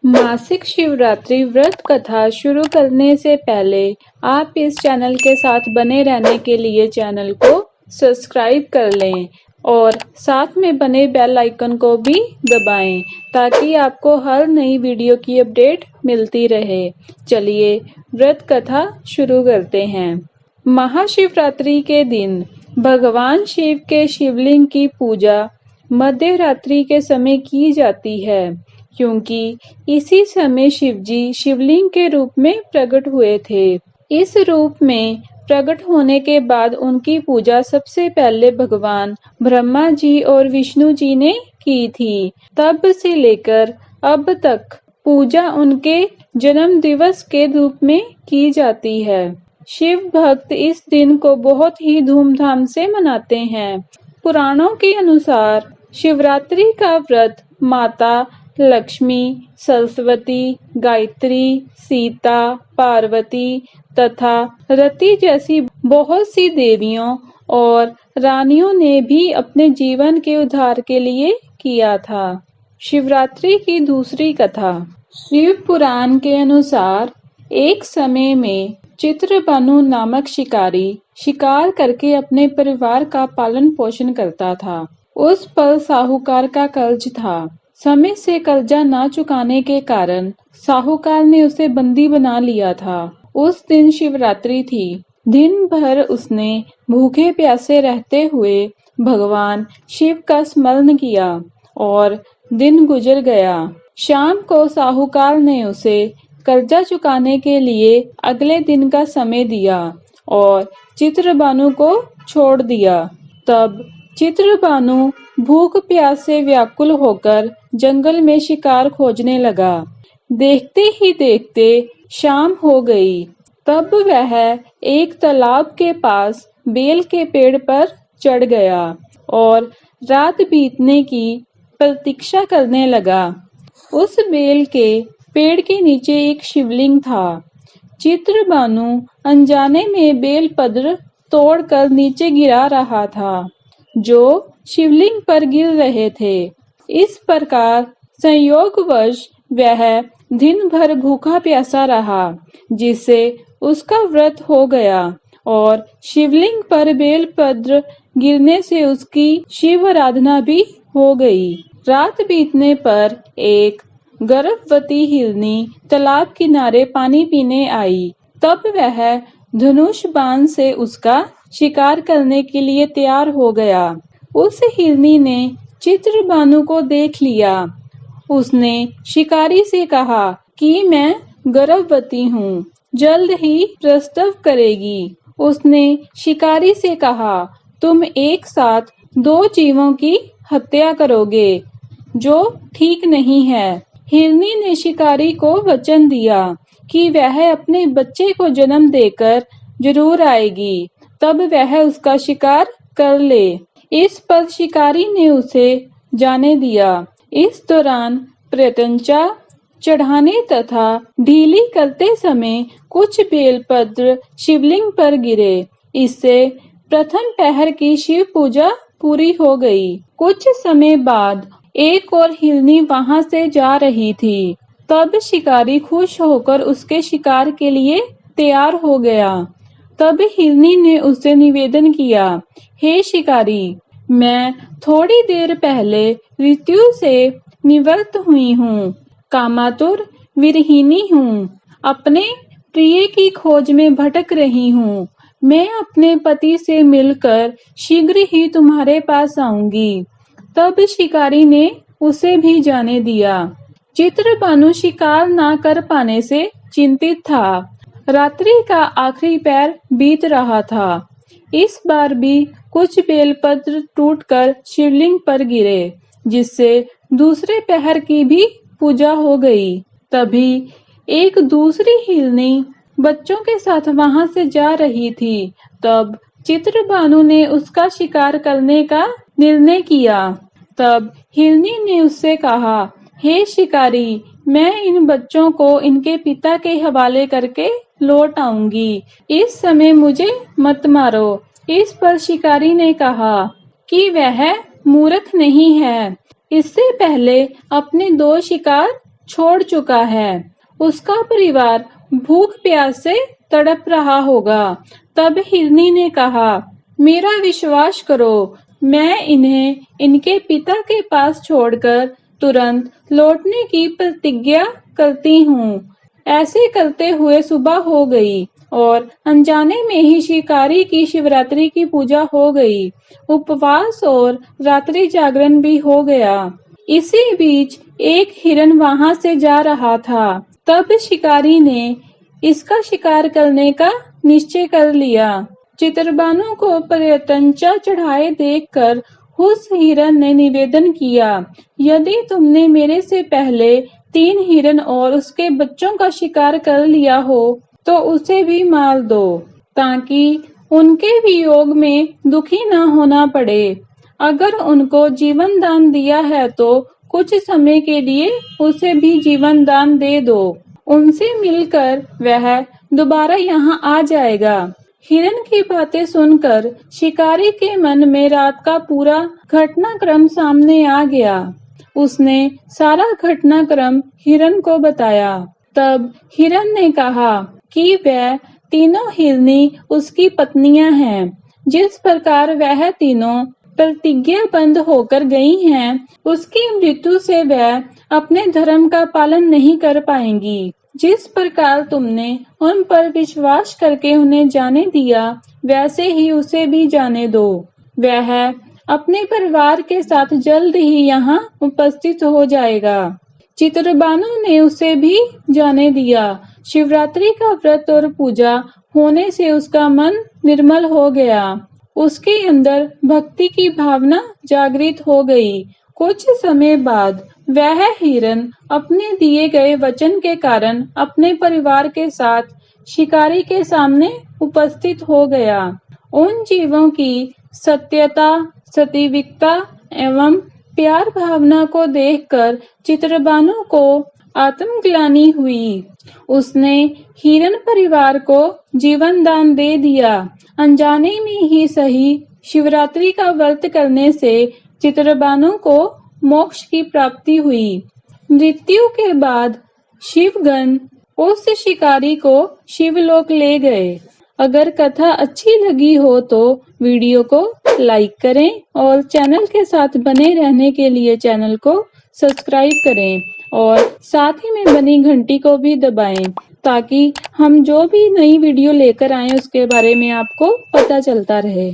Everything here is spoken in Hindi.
मासिक शिवरात्रि व्रत कथा शुरू करने से पहले आप इस चैनल के साथ बने रहने के लिए चैनल को सब्सक्राइब कर लें और साथ में बने बेल आइकन को भी दबाएं ताकि आपको हर नई वीडियो की अपडेट मिलती रहे। चलिए व्रत कथा शुरू करते हैं। महाशिवरात्रि के दिन भगवान शिव के शिवलिंग की पूजा मध्य रात्रि के समय की जाती है, क्योंकि इसी समय शिवजी शिवलिंग के रूप में प्रकट हुए थे। इस रूप में प्रकट होने के बाद उनकी पूजा सबसे पहले भगवान ब्रह्मा जी और विष्णु जी ने की थी। तब से लेकर अब तक पूजा उनके जन्म दिवस के रूप में की जाती है। शिव भक्त इस दिन को बहुत ही धूमधाम से मनाते हैं। पुराणों के अनुसार शिवरात्रि का व्रत माता लक्ष्मी, सरस्वती, गायत्री, सीता, पार्वती तथा रति जैसी बहुत सी देवियों और रानियों ने भी अपने जीवन के उद्धार के लिए किया था। शिवरात्रि की दूसरी कथा। शिव पुराण के अनुसार एक समय में चित्रभानु नामक शिकारी शिकार करके अपने परिवार का पालन पोषण करता था। उस पर साहूकार का कर्ज था। समय से कर्जा न चुकाने के कारण साहूकार ने उसे बंदी बना लिया था। उस दिन शिवरात्रि थी। दिन भर उसने भूखे प्यासे रहते हुए भगवान शिव का स्मरण किया और दिन गुजर गया। शाम को साहूकार ने उसे कर्जा चुकाने के लिए अगले दिन का समय दिया और चित्रभानु को छोड़ दिया। तब चित्रभानु भूख प्यास से व्याकुल होकर जंगल में शिकार खोजने लगा। देखते ही देखते शाम हो गई। तब वह एक तालाब के पास बेल के पेड़ पर चढ़ गया और रात बीतने की प्रतीक्षा करने लगा। उस बेल के पेड़ के नीचे एक शिवलिंग था। चित्रभानु अनजाने में बेलपत्र तोड़कर नीचे गिरा रहा था, जो शिवलिंग पर गिर रहे थे। इस प्रकार संयोगवश वह दिन भर भूखा प्यासा रहा, जिससे उसका व्रत हो गया और शिवलिंग पर बेलपत्र गिरने से उसकी शिव आराधना भी हो गई। रात बीतने पर एक गर्भवती हिरनी तालाब किनारे पानी पीने आई। तब वह धनुष बाण से उसका शिकार करने के लिए तैयार हो गया। उस हिरनी ने चित्रभानु को देख लिया। उसने शिकारी से कहा कि मैं गर्भवती हूँ, जल्द ही प्रसव करेगी। उसने शिकारी से कहा, तुम एक साथ दो जीवों की हत्या करोगे, जो ठीक नहीं है। हिरनी ने शिकारी को वचन दिया कि वह अपने बच्चे को जन्म देकर जरूर आएगी, तब वह उसका शिकार कर ले। इस पर शिकारी ने उसे जाने दिया। इस दौरान प्रत्यंचा चढ़ाने तथा ढीली करते समय कुछ बेलपत्र शिवलिंग पर गिरे। इससे प्रथम पहर की शिव पूजा पूरी हो गई। कुछ समय बाद एक और हिरनी वहां से जा रही थी। तब शिकारी खुश होकर उसके शिकार के लिए तैयार हो गया। तब हिरनी ने उससे निवेदन किया, हे शिकारी, मैं थोड़ी देर पहले मृत्यु से निवृत्त हुई हूँ, कामातुर विरहिणी हूँ, अपने प्रिय की खोज में भटक रही हूँ। मैं अपने पति से मिलकर शीघ्र ही तुम्हारे पास आऊंगी। तब शिकारी ने उसे भी जाने दिया। चित्रभानु शिकार ना कर पाने से चिंतित था। रात्रि का आखिरी पहर बीत रहा था। इस बार भी कुछ बेलपत्र टूटकर शिवलिंग पर गिरे, जिससे दूसरे पहर की भी पूजा हो गई। तभी एक दूसरी हिरनी बच्चों के साथ वहां से जा रही थी। तब चित्रभानु ने उसका शिकार करने का निर्णय किया। तब हिरनी ने उससे कहा, हे शिकारी, मैं इन बच्चों को इनके पिता के हवाले करके लौट आऊंगी। इस समय मुझे मत मारो। इस पर शिकारी ने कहा कि वह मूर्ख नहीं है। इससे पहले अपने दो शिकार छोड़ चुका है। उसका परिवार भूख प्यास से तड़प रहा होगा। तब हिरनी ने कहा, मेरा विश्वास करो, मैं इन्हें इनके पिता के पास छोड़कर तुरंत लौटने की प्रतिज्ञा करती हूँ। ऐसे करते हुए सुबह हो गई और अनजाने में ही शिकारी की शिवरात्रि की पूजा हो गई। उपवास और रात्रि जागरण भी हो गया। इसी बीच एक हिरन वहां से जा रहा था। तब शिकारी ने इसका शिकार करने का निश्चय कर लिया। चित्रबानु को प्रत्यंचा चढ़ाए देखकर उस हिरन ने निवेदन किया, यदि तुमने मेरे से पहले 3 हिरन और उसके बच्चों का शिकार कर लिया हो तो उसे भी मार दो, ताकि उनके वियोग में दुखी न होना पड़े। अगर उनको जीवन दान दिया है तो कुछ समय के लिए उसे भी जीवन दान दे दो। उनसे मिलकर वह दोबारा यहाँ आ जाएगा। हिरन की बातें सुनकर शिकारी के मन में रात का पूरा घटनाक्रम सामने आ गया। उसने सारा घटनाक्रम हिरन को बताया। तब हिरन ने कहा कि वह तीनों हिरनी उसकी पत्नियां हैं। जिस प्रकार वह तीनों प्रतिज्ञाबद्ध होकर गई हैं, उसकी मृत्यु से वह अपने धर्म का पालन नहीं कर पाएंगी। जिस प्रकार तुमने उन पर विश्वास करके उन्हें जाने दिया, वैसे ही उसे भी जाने दो। वह अपने परिवार के साथ जल्द ही यहाँ उपस्थित हो जाएगा। चित्रबानु ने उसे भी जाने दिया। शिवरात्रि का व्रत और पूजा होने से उसका मन निर्मल हो गया। उसके अंदर भक्ति की भावना जागृत हो गई। कुछ समय बाद वह हिरन अपने दिए गए वचन के कारण अपने परिवार के साथ शिकारी के सामने उपस्थित हो गया। उन जीवों की सत्यता, सात्विकता एवं प्यार भावना को देखकर चित्रबानु को आत्मग्लानि हुई। उसने हिरन परिवार को जीवन दान दे दिया। अनजाने में ही सही, शिवरात्रि का व्रत करने से चित्रबानु को मोक्ष की प्राप्ति हुई। मृत्यु के बाद शिवगण उस शिकारी को शिवलोक ले गए। अगर कथा अच्छी लगी हो तो वीडियो को लाइक करें और चैनल के साथ बने रहने के लिए चैनल को सब्सक्राइब करें और साथ ही में बनी घंटी को भी दबाएं, ताकि हम जो भी नई वीडियो लेकर आए उसके बारे में आपको पता चलता रहे।